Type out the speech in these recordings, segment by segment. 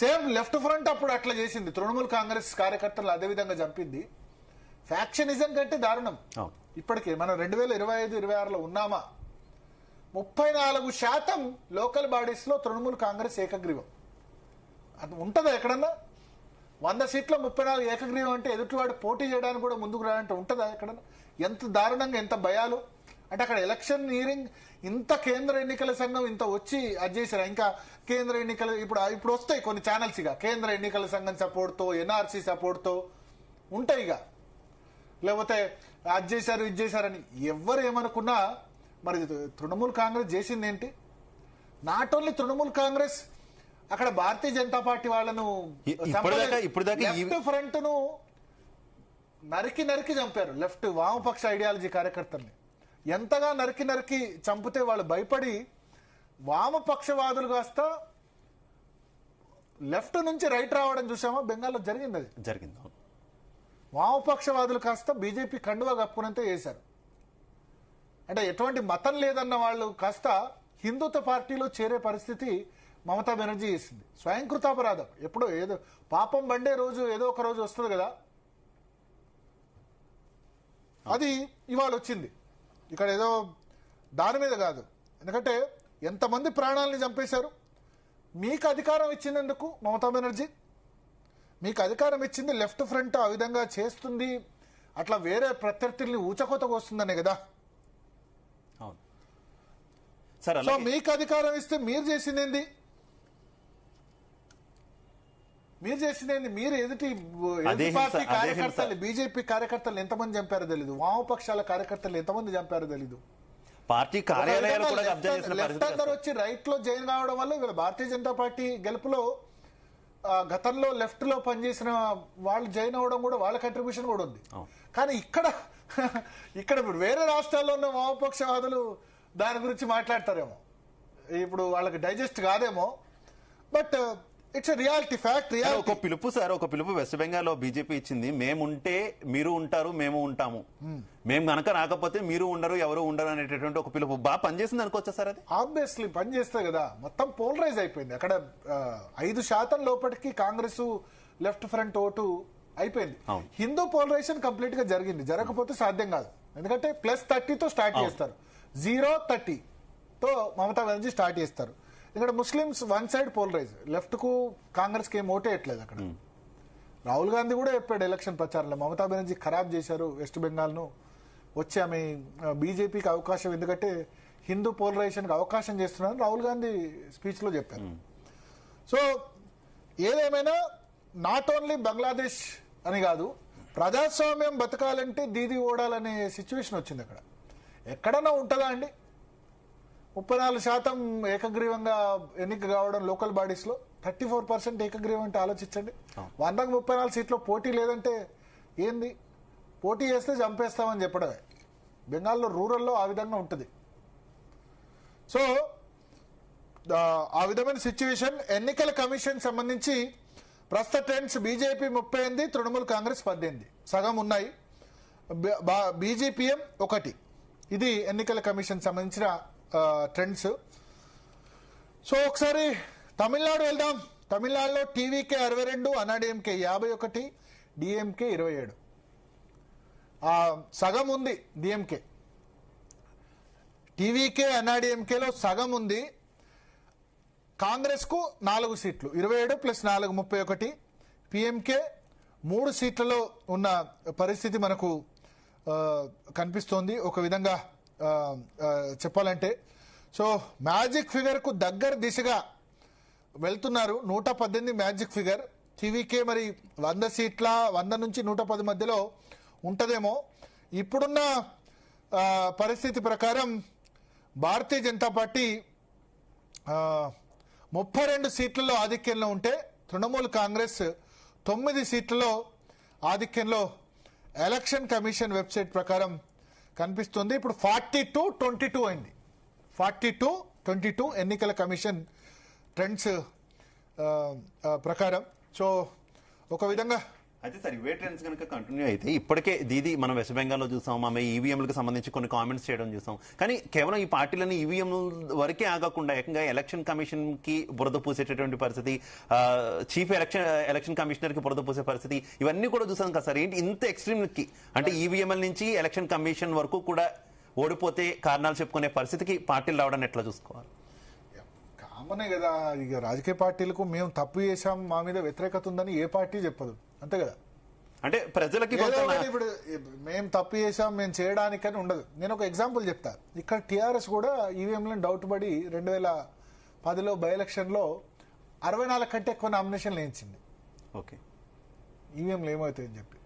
Same left front అప్పుడు అట్లా చేసింది, తృణమూల్ కాంగ్రెస్ కార్యకర్తలు అదే విధంగా చంపింది. ఫ్యాక్షనిజం కంటే దారుణం. ఇప్పటికే మనం 2025-26లో ఉన్నామా, 34% లోకల్ బాడీస్ లో తృణమూల్ కాంగ్రెస్ ఏకగ్రీవం. అది ఉంటుందా ఎక్కడన్నా? 100 సీట్ల 34 ఏకగ్రీవం అంటే ఎదుటివాడు పోటీ చేయడానికి కూడా ముందుకు రాలంటే ఉంటుందా ఎక్కడన్నా? ఎంత దారుణంగా, ఎంత భయాలు అంటే అక్కడ ఎలక్షన్ హియరింగ్ ఇంత కేంద్ర ఎన్నికల సంఘం ఇంత వచ్చి అది చేశారు. ఇంకా కేంద్ర ఎన్నికలు ఇప్పుడు వస్తాయి కొన్ని ఛానల్స్, ఇక కేంద్ర ఎన్నికల సంఘం సపోర్ట్తో, ఎన్ఆర్సీ సపోర్ట్తో ఉంటాయి. ఇక లేకపోతే అది చేశారు ఇది చేశారని ఎవరు ఏమనుకున్నా, మరి తృణమూల్ కాంగ్రెస్ చేసింది ఏంటి? నాట్ ఓన్లీ తృణమూల్ కాంగ్రెస్, అక్కడ భారతీయ జనతా పార్టీ వాళ్ళను లెఫ్ట్ ఫ్రంట్ ను నరికి చంపారు. లెఫ్ట్ వామపక్ష ఐడియాలజీ కార్యకర్తల్ని ఎంతగా నరికి చంపితే వాళ్ళు భయపడి వామపక్షవాదులు కాస్త లెఫ్ట్ నుంచి రైట్ రావడం చూసామా? బెంగాల్లో జరిగింది. అది జరిగింది. వామపక్షవాదులు కాస్త బీజేపీ కండువా కప్పుకునంతే చేశారు. అంటే ఎటువంటి మతం లేదన్న వాళ్ళు కాస్త హిందుత్వ పార్టీలో చేరే పరిస్థితి మమతా బెనర్జీ చేసింది. స్వయంకృతాపరాధం. ఎప్పుడో ఏదో పాపం బండే రోజు ఏదో ఒక రోజు వస్తుంది కదా, అది ఇవాళ వచ్చింది. ఇక్కడ ఏదో దాని మీద కాదు, ఎందుకంటే ఎంతమంది ప్రాణాలని చంపేశారు. మీకు అధికారం ఇచ్చినందుకు మమతా బెనర్జీ, మీకు అధికారం ఇచ్చింది లెఫ్ట్ ఫ్రంట్ ఆ విధంగా చేస్తుంది, అట్లా వేరే ప్రత్యర్థుల్ని ఊచకోతకు వస్తుందనే కదా. సో మీకు అధికారం ఇస్తే మీరు చేసిందేంది? మీరు ఎదుటి పార్టీ కార్యకర్తలు, బీజేపీ కార్యకర్తలు ఎంతమంది చంపారో తెలీదు, వామపక్షాల కార్యకర్తలు ఎంతమంది చంపారో తెలీదు. పార్టీ కార్యాలయాలు కూడా లెఫ్ట్ అందరూ వచ్చి రైట్ లో జాయిన్ కావడం వల్ల ఇవాళ భారతీయ జనతా పార్టీ గెలుపులో గతంలో లెఫ్ట్ లో పనిచేసిన వాళ్ళు జాయిన్ అవ్వడం కూడా వాళ్ళ కంట్రిబ్యూషన్ కూడా ఉంది. కానీ ఇక్కడ వేరే రాష్ట్రాల్లో ఉన్న వామపక్షవాదులు దాని గురించి మాట్లాడతారేమో, ఇప్పుడు వాళ్ళకి డైజెస్ట్ కాదేమో. But it's reality, fact. ఒక పిలుపు సార్, ఒక పిలుపు వెస్ట్ బెంగాల్లో బీజేపీ ఇచ్చింది. మేముంటే మీరు ఉంటారు, మేము ఉంటాము, మేము గనక రాకపోతే మీరు ఉండరు, ఎవరు ఉండరు అనేటటువంటి ఒక పిలుపు బాగా పనిచేసింది అనుకోవచ్చా సార్? అది ఆబ్వియస్లీ పనిచేస్తుంది కదా. మొత్తం పోలరైజ్ అయిపోయింది అక్కడ. 5% లోపలికి కాంగ్రెస్ లెఫ్ట్ ఫ్రంట్ ఓటు అయిపోయింది. హిందూ పోలరైజేషన్ కంప్లీట్ గా జరిగింది. జరగకపోతే సాధ్యం కాదు, ఎందుకంటే +30తో స్టార్ట్ చేస్తారు, 0-30తో మమతా బెనర్జీ స్టార్ట్ చేస్తారు. ఇక్కడ Muslims one side polarise, left కు కాంగ్రెస్ కి ఏం ఓటేయట్లేదు అక్కడ. రాహుల్ గాంధీ కూడా చెప్పాడు ఎలక్షన్ ప్రచారంలో, మమతా బెనర్జీ ఖరాబ్ చేశారు వెస్ట్ బెంగాల్ ను, వచ్చి ఆమె బీజేపీకి అవకాశం, ఎందుకంటే హిందూ పోలరైజేషన్ కి అవకాశం చేస్తున్నారని రాహుల్ గాంధీ స్పీచ్ లో చెప్పారు. సో ఏదేమైనా నాట్ ఓన్లీ బంగ్లాదేశ్ అని కాదు, ప్రజాస్వామ్యం బతకాలంటే దీది ఓడాలనే సిచ్యువేషన్ వచ్చింది అక్కడ. ఎక్కడన్నా ఉంటుందా అండి 34% ఏకగ్రీవంగా ఎన్నిక కావడం లోకల్ బాడీస్ లో? 34% ఏకగ్రీవం అంటే ఆలోచించండి. 100కు 34 సీట్లో పోటీ లేదంటే ఏంది? పోటీ చేస్తే చంపేస్తామని చెప్పడమే. బెంగాల్లో రూరల్లో ఆ విధంగా ఉంటుంది. సో ఆ విధమైన సిచ్యువేషన్. ఎన్నికల కమిషన్ సంబంధించి ప్రస్తుత ట్రెండ్స్: బీజేపీ 38, తృణమూల్ కాంగ్రెస్ 18, సగం ఉన్నాయి. బీజేపీఎం 1. ఇది ఎన్నికల కమిషన్ సంబంధించిన ట్రెండ్స్. సో ఒకసారి తమిళనాడు వెళ్దాం. తమిళనాడులో టీవీకే 62, అన్నాడీఎంకే 51, డిఎంకే 27. సగం ఉంది డిఎంకే. టీవీకే అన్నాడీఎంకేలో సగం ఉంది. కాంగ్రెస్ కు 4 సీట్లు, 27 + 4 31. పిఎంకే 3 సీట్లలో ఉన్న పరిస్థితి మనకు కనిపిస్తోంది ఒక విధంగా చెప్పాలంటే. సో మ్యాజిక్ ఫిగర్ కు దగ్గర దిశగా వెళ్తున్నారు. 118 మ్యాజిక్ ఫిగర్. టీవీకే మరి 100 సీట్ల 100 నుంచి 110 మధ్యలో ఉంటదేమో. ఇప్పుడున్న పరిస్థితి ప్రకారం భారతీయ జనతా పార్టీ 32 సీట్లలో ఆధిక్యంలో ఉంటే, తృణమూల్ కాంగ్రెస్ 9 సీట్లలో ఆధిక్యంలో ఎలక్షన్ కమిషన్ వెబ్సైట్ ప్రకారం కనిపిస్తుంది. ఇప్పుడు 42-22 అయింది. 42-22 ఎన్నికల కమిషన్ ట్రెండ్స్ ప్రకారం. సో ఒక విధంగా అయితే సార్ ఇవే ట్రెండ్స్ కనుక కంటిన్యూ అయితే ఇప్పటికే దీది మనం వెస్ట్ బెంగాల్లో చూసాం, ఆమె ఈవీఎంలకు సంబంధించి కొన్ని కామెంట్స్ చేయడం చూసాం. కానీ కేవలం ఈ పార్టీలని ఈవీఎం వరకే ఆగకుండా ఏకంగా ఎలక్షన్ కమిషన్ కి బురద పూసేటటువంటి పరిస్థితి, చీఫ్ ఎలక్షన్ కమిషనర్ కి బురద పూసే పరిస్థితి, ఇవన్నీ కూడా చూసాం కదా సార్. ఏంటి ఇంత ఎక్స్ట్రీమ్ కి, అంటే ఈవీఎంల నుంచి ఎలక్షన్ కమిషన్ వరకు కూడా ఓడిపోతే కారణాలు చెప్పుకునే పరిస్థితికి పార్టీలు రావడాన్ని ఎట్లా చూసుకోవాలి? కామనే కదా, ఇక రాజకీయ పార్టీలకు మేము తప్పు చేశాం, మా మీద వ్యతిరేకత ఉందని ఏ పార్టీ చెప్పదు, అంతే కదా. అంటే ప్రజలకి ఇప్పుడు మేము తప్పు చేశాం మేము చేయడానికని ఉండదు. నేను ఒక ఎగ్జాంపుల్ చెప్తా. ఇక్కడ టీఆర్ఎస్ కూడా ఈవీఎంలను డౌట్ పడి 2010లో బై ఎలక్షన్ లో 64 కంటే ఎక్కువ నామినేషన్లు వేయించింది. ఓకే, ఈవీఎంలు ఏమవుతాయని చెప్పి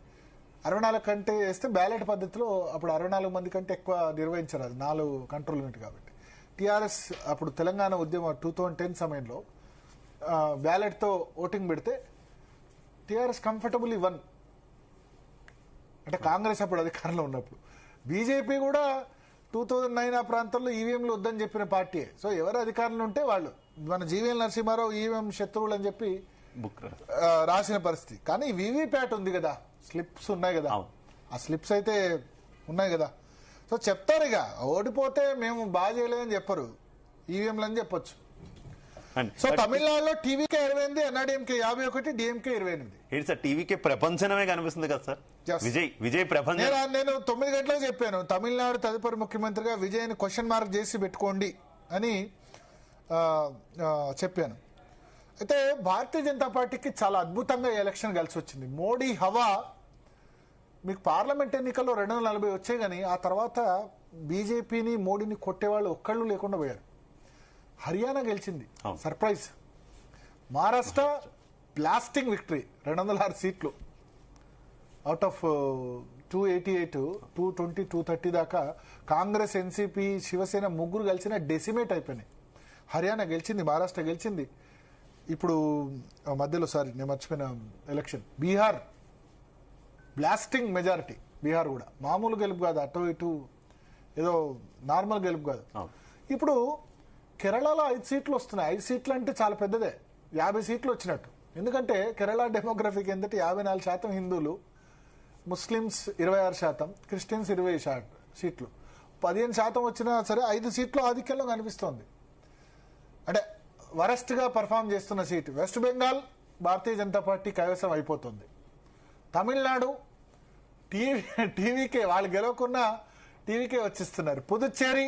64 కంటే వేస్తే బ్యాలెట్ పద్ధతిలో అప్పుడు 64 మంది కంటే ఎక్కువ నిర్వహించారు. అది 4 కంట్రోల్ యూనిట్ కాబట్టి. టీఆర్ఎస్ అప్పుడు తెలంగాణ ఉద్యమం 2010 సమయంలో బ్యాలెట్తో ఓటింగ్ పెడితే టీఆర్ఎస్ కంఫర్టబుల్లీ వన్. అంటే కాంగ్రెస్ అప్పుడు అధికారంలో ఉన్నప్పుడు. బీజేపీ కూడా 2009 ఆ ప్రాంతంలో ఈవీఎంలు వద్దని చెప్పిన పార్టీయే. సో ఎవరు అధికారంలో ఉంటే వాళ్ళు, మన జీవీఎల్ నరసింహారావు ఈవీఎం శత్రువులు అని చెప్పి రాసిన పరిస్థితి. కానీ వీవీప్యాట్ ఉంది కదా, స్లిప్స్ ఉన్నాయి కదా, ఆ స్లిప్స్ అయితే ఉన్నాయి కదా. సో చెప్తారు, ఇక ఓడిపోతే మేము బాగా చేయలేదని చెప్పరు, ఈవీఎంలు అని చెప్పొచ్చు. సో తమిళనాడులో టీవీకే 28, ఎన్ఆర్డీఎంకే 51, డిఎంకే 28. ఏంటి సార్ టీవీకే ప్రపంచమే కనిపిస్తుంది కదా సార్. విజయ్ ప్రపంచం. నేను 9 గంటలకు చెప్పాను, తమిళనాడు తదుపరి ముఖ్యమంత్రిగా విజయ్ని క్వశ్చన్ మార్క్ చేసి పెట్టుకోండి అని చెప్పాను. అయితే భారతీయ జనతా పార్టీకి చాలా అద్భుతంగా ఎలక్షన్ కలిసి వచ్చింది. మోడీ హవా, మీకు పార్లమెంట్ ఎన్నికల్లో 240 వచ్చాయి, కానీ ఆ తర్వాత బీజేపీని మోడీని కొట్టేవాళ్ళు ఒక్కళ్ళు లేకుండా పోయారు. హర్యానా గెలిచింది, సర్ప్రైజ్. మహారాష్ట్ర బ్లాస్టింగ్ విక్టరీ, 206 సీట్లు అవుట్ ఆఫ్ 288, 220, 230 దాకా కాంగ్రెస్, ఎన్సీపీ, శివసేన ముగ్గురు కలిసిన డెసిమేట్ అయిపోయినాయి. హర్యానా గెలిచింది, మహారాష్ట్ర గెలిచింది. ఇప్పుడు మధ్యలో నేను మర్చిపోయిన election Bihar, blasting majority. Bihar కూడా మామూలు గెలుపు కాదు, అటు ఇటు ఏదో నార్మల్ గెలుపు కాదు. ఇప్పుడు కేరళలో 5 సీట్లు వస్తున్నాయి. 5 సీట్లు అంటే చాలా పెద్దదే, 50 సీట్లు వచ్చినట్టు. ఎందుకంటే కేరళ డెమోగ్రఫీకి ఏంటంటే 54% హిందువులు, ముస్లిమ్స్ 26%, క్రిస్టియన్స్ 20 సీట్లు. 15% వచ్చినా సరే 5 సీట్లు ఆధిక్యంలో కనిపిస్తోంది. అంటే వరస్ట్ గా పర్ఫామ్ చేస్తున్న seat. West Bengal Bharatiya Janata party కైవసం అయిపోతుంది. తమిళనాడు టీవీకే, వాళ్ళు గెలవకున్నా టీవీకే వచ్చిస్తున్నారు. పుదుచ్చేరి